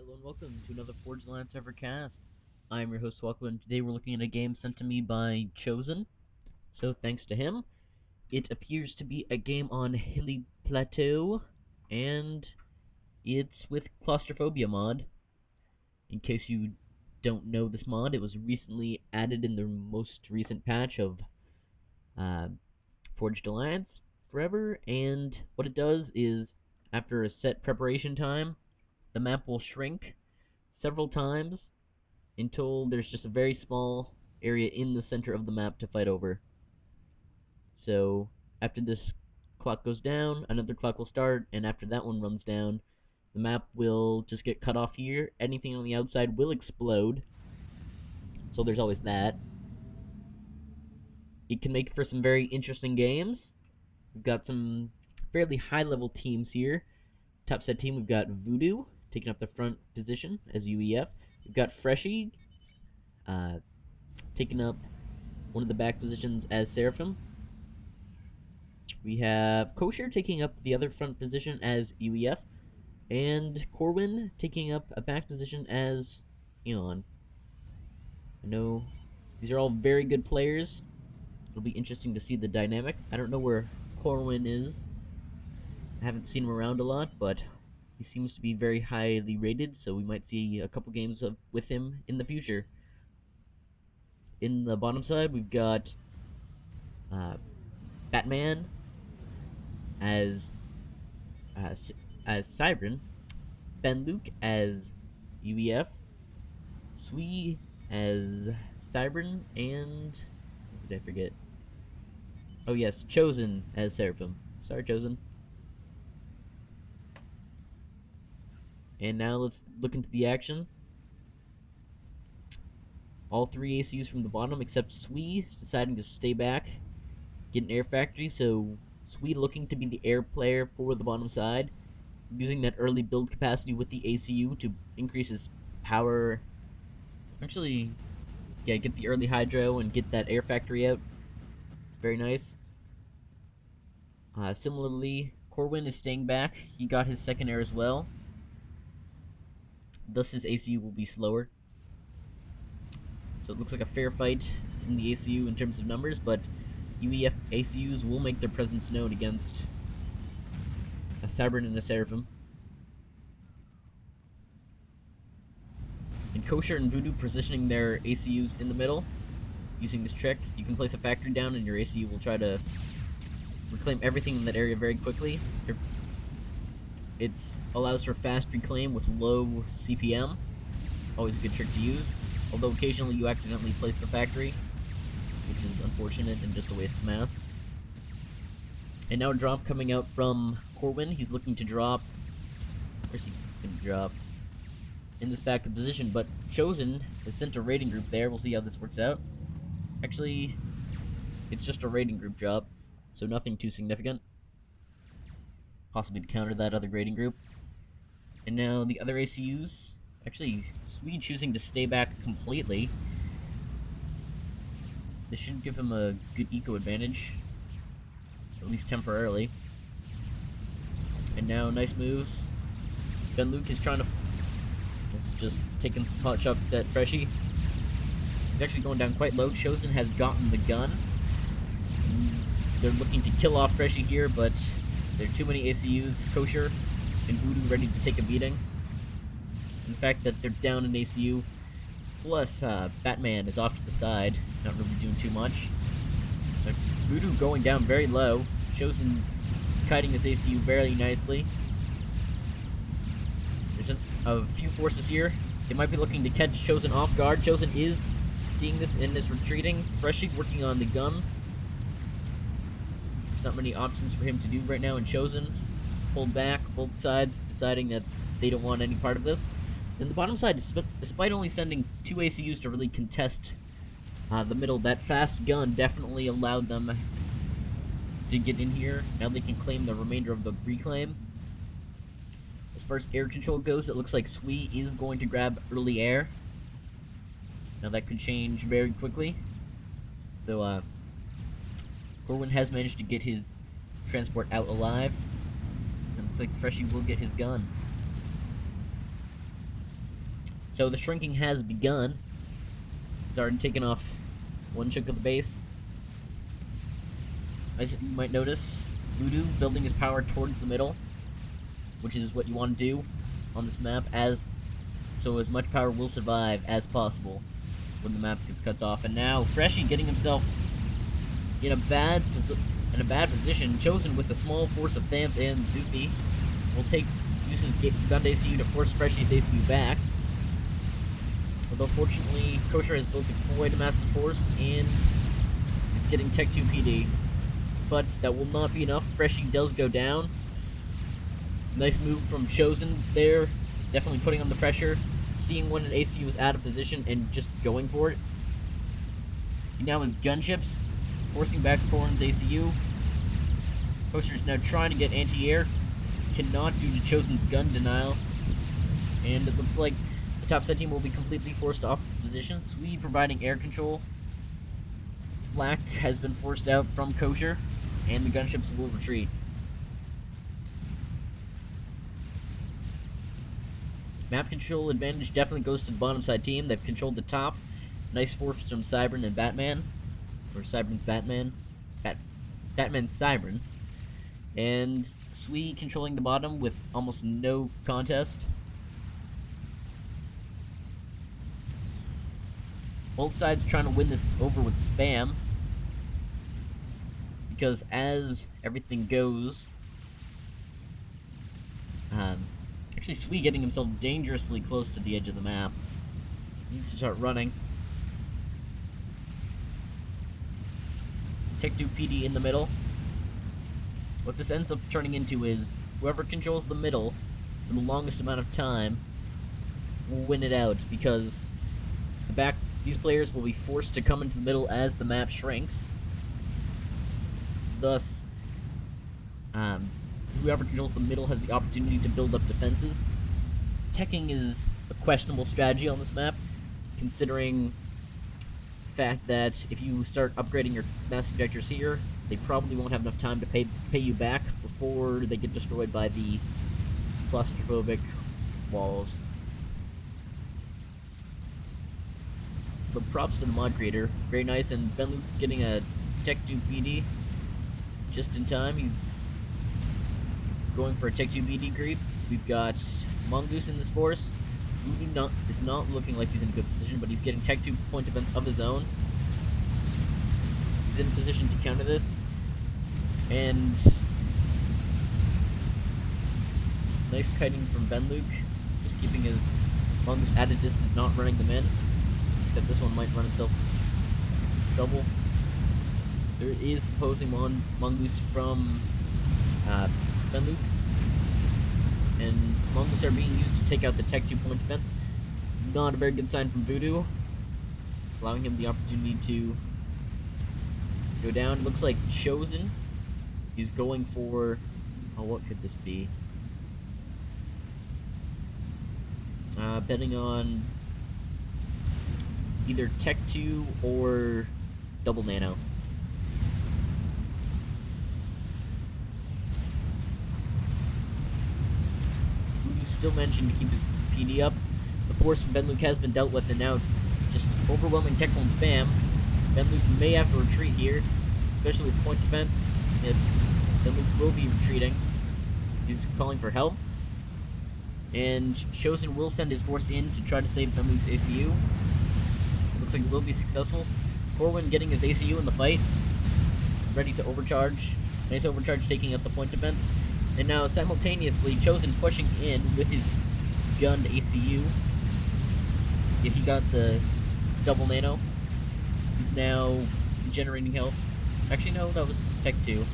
Hello and welcome to another Forge Alliance Server cast. I'm your host Swkoll, and today we're looking at a game sent to me by Chosen. So thanks to him, it appears to be a game on Hilly Plateau, and it's with Claustrophobia mod. In case you don't know this mod, it was recently added in the most recent patch of Forged Alliance Forever, and what it does is, after a set preparation time, the map will shrink several times until there's just a very small area in the center of the map to fight over. So after this clock goes down, another clock will start, and after that one runs down, the map will just get cut off here. Anything on the outside will explode, so there's always that. It can make for some very interesting games. We've got some fairly high-level teams here. Top set team, we've got Voodoo taking up the front position as UEF. We've got Freshie taking up one of the back positions as Seraphim. We have Kosher taking up the other front position as UEF, and Corwin taking up a back position as Eon. I know these are all very good players. It'll be interesting to see the dynamic. I don't know where Corwin is. I haven't seen him around a lot, but he seems to be very highly rated, so we might see a couple games with him in the future. In the bottom side, we've got Batman as Cybran, Ben Luke as UEF, Swee as Cybran, and what did I forget? Oh yes, Chosen as Seraphim. Sorry, Chosen. And now let's look into the action. All three ACUs from the bottom, except Swee deciding to stay back, get an air factory. So Swee looking to be the air player for the bottom side, using that early build capacity with the ACU to increase his power. Actually, yeah, get the early hydro and get that air factory out. Very nice. Similarly, Corwin is staying back. He got his second air as well. Thus his ACU will be slower. So it looks like a fair fight in the ACU in terms of numbers, but UEF ACUs will make their presence known against a Cybran and a Seraphim. And Kosher and Voodoo positioning their ACUs in the middle. Using this trick, you can place a factory down and your ACU will try to reclaim everything in that area very quickly. It allows for fast reclaim with low CPM. Always a good trick to use. Although occasionally you accidentally place the factory, which is unfortunate and just a waste of math. And now a drop coming out from Corwin. He's looking to drop. Where's he going to drop? In this back position, but Chosen has sent a raiding group there. We'll see how this works out. Actually, it's just a raiding group drop, so nothing too significant. Possibly to counter that other raiding group. And now the other ACUs. Actually, Swede choosing to stay back completely. This should give him a good eco advantage, at least temporarily. And now, nice moves. Ben Luke is trying to just taking some pot shots at Freshie. He's actually going down quite low. Chosen has gotten the gun. They're looking to kill off Freshie here, but there are too many ACUs, Kosher and Voodoo ready to take a beating. The fact that they're down an ACU, plus Batman is off to the side, not really doing too much. Voodoo going down very low. Chosen kiting his ACU very nicely. There's a few forces here. They might be looking to catch Chosen off guard. Chosen is seeing this and is retreating. Freshie working on the gun. There's not many options for him to do right now, and Chosen pulled back, both sides deciding that they don't want any part of this. Then the bottom side, despite only sending two ACUs to really contest the middle, that fast gun definitely allowed them to get in here. Now they can claim the remainder of the reclaim. As far as air control goes, it looks like Swee is going to grab early air. Now that could change very quickly. So, Corwin has managed to get his transport out alive. And looks like Freshie will get his gun. So the shrinking has begun. Started taking off one chunk of the base. As you might notice, Voodoo building his power towards the middle, which is what you want to do on this map, so as much power will survive as possible when the map gets cut off. And now Freshy getting himself in a bad position, chosen with a small force of Thamp and Zufi, will use his Gund ACU to force Freshy's ACU back. Although fortunately, Kosher has both deployed a massive force and is getting Tech 2 PD. But that will not be enough. Freshy does go down. Nice move from Chosen there, definitely putting on the pressure, seeing when an ACU is out of position and just going for it. He now has gunships, forcing back Corrin's ACU. Kosher is now trying to get anti-air, cannot due to Chosen's gun denial, and it looks like the top side team will be completely forced off position. Swede providing air control. Flak has been forced out from Kosher, and the gunships will retreat. Map control advantage definitely goes to the bottom side team. They've controlled the top. Nice force from Cybern and Batman. Or Cybern's Batman. Batman's Cybern. And Swee controlling the bottom with almost no contest. Both sides trying to win this over with spam. Because as everything goes... actually, Swee getting himself dangerously close to the edge of the map. He needs to start running. Tech 2 PD in the middle. What this ends up turning into is whoever controls the middle for the longest amount of time will win it out, because these players will be forced to come into the middle as the map shrinks. Thus, whoever controls the middle has the opportunity to build up defenses. Teching is a questionable strategy on this map, considering the fact that if you start upgrading your mass ejectors here, they probably won't have enough time to pay you back before they get destroyed by the claustrophobic walls. But props to the mod creator, very nice, and Ben Luke's getting a Tech 2 PD just in time. He's going for a Tech 2 PD creep. We've got Mongoose in this force. Voodoo is not looking like he's in a good position, but he's getting Tech 2 point defense of his own. He's in position to counter this. And nice kiting from Ben Luke, just keeping his Mongoose at a distance, not running them in. Except this one might run itself double. There is opposing Mongoose from Ben Luke. And Mongoose are being used to take out the Tech 2 point defense. Not a very good sign from Voodoo, allowing him the opportunity to go down. It looks like Chosen is going for... oh, what could this be? Betting on either Tech 2 or Double Nano. Still managing to keep his PD up. The force from Ben Luke has been dealt with, and now just overwhelming Tech 1 spam. Ben Luke may have to retreat here, especially with point defense. If Ben Luke will be retreating, he's calling for help. And Chosen will send his force in to try to save Ben Luke's ACU. Looks like it will be successful. Corwin getting his ACU in the fight, ready to overcharge. Nice overcharge, taking out the point defense. And now simultaneously, Chosen pushing in with his gunned ACU. If he got the double nano, he's now generating health. Actually, no, that was Tech 2. Let's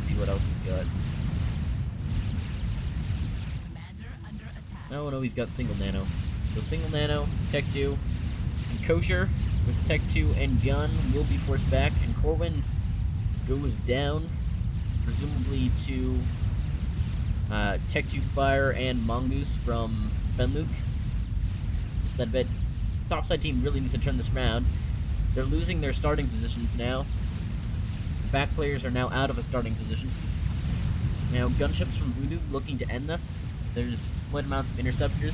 see what else he's got. Oh no, he's got single nano. So single nano, Tech 2, and Kosher with Tech 2 and gun will be forced back, and Corwin goes down, presumably to Tech 2 Fire and Mongoose from Ben Luke. Just that bit. Topside team really needs to turn this around. They're losing their starting positions now. The back players are now out of a starting position. Now, gunships from Voodoo looking to end this. There's slight amounts of interceptors.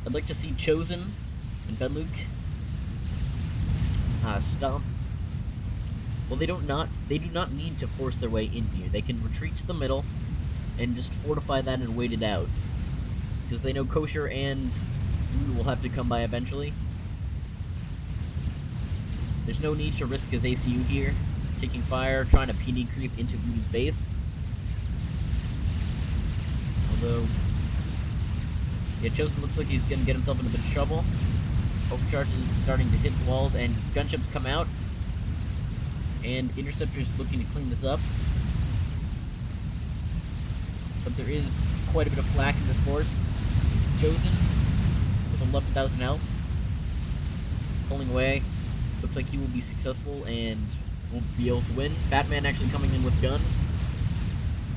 I'd like to see Chosen and Benluke stomp. Well, they do not need to force their way in here. They can retreat to the middle and just fortify that and wait it out. Because they know Kosher and Voodoo will have to come by eventually. There's no need to risk his ACU here, taking fire, trying to PD creep into Voodoo's base. Although, yeah, Chosen looks like he's gonna get himself in a bit of trouble. Overcharge is starting to hit the walls, and gunships come out. And Interceptor's looking to clean this up. But there is quite a bit of flak in this force. Chosen, with 11,000 health, pulling away. Looks like he will be successful and won't be able to win. Batman actually coming in with guns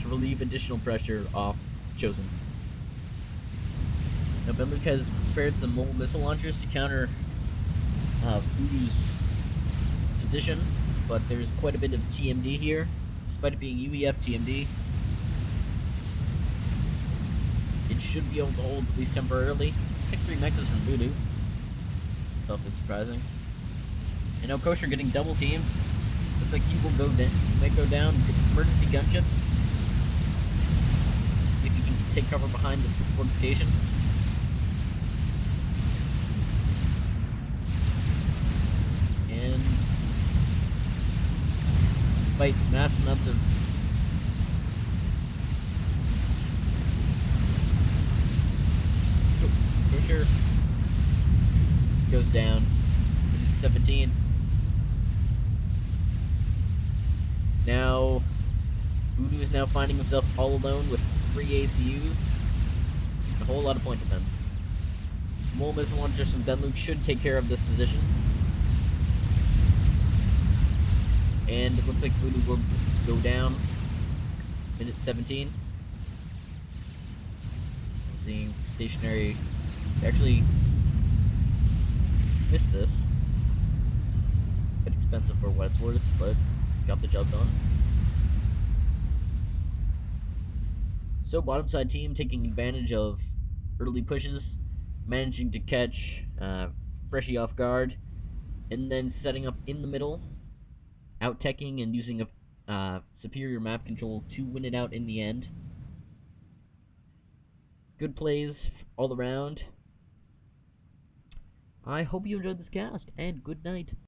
to relieve additional pressure off Chosen. Now Benluke has prepared some mobile missile launchers to counter Voodoo's position, but there's quite a bit of TMD here, despite it being UEF TMD. It should be able to hold at least temporarily. Pick 3 mechas from Voodoo. Stuff is surprising. And now Kosher getting double teamed. Looks like he will go down. He might go down. Emergency gunship. See if he can take cover behind the fortification. And despite massive amounts of Kosher goes down. 17. Now, Voodoo is now finding himself all alone with 3 ACUs. A whole lot of point defense. Mole missile launchers from Benluke should take care of this position. And it looks like Voodoo will go down. Minute 17. I'm seeing stationary. Actually missed this. Bit expensive for what it's worth, but got the job done. So bottom side team taking advantage of early pushes, managing to catch Freshie off guard, and then setting up in the middle, out-teching and using a superior map control to win it out in the end. Good plays all around. I hope you enjoyed this cast, and good night.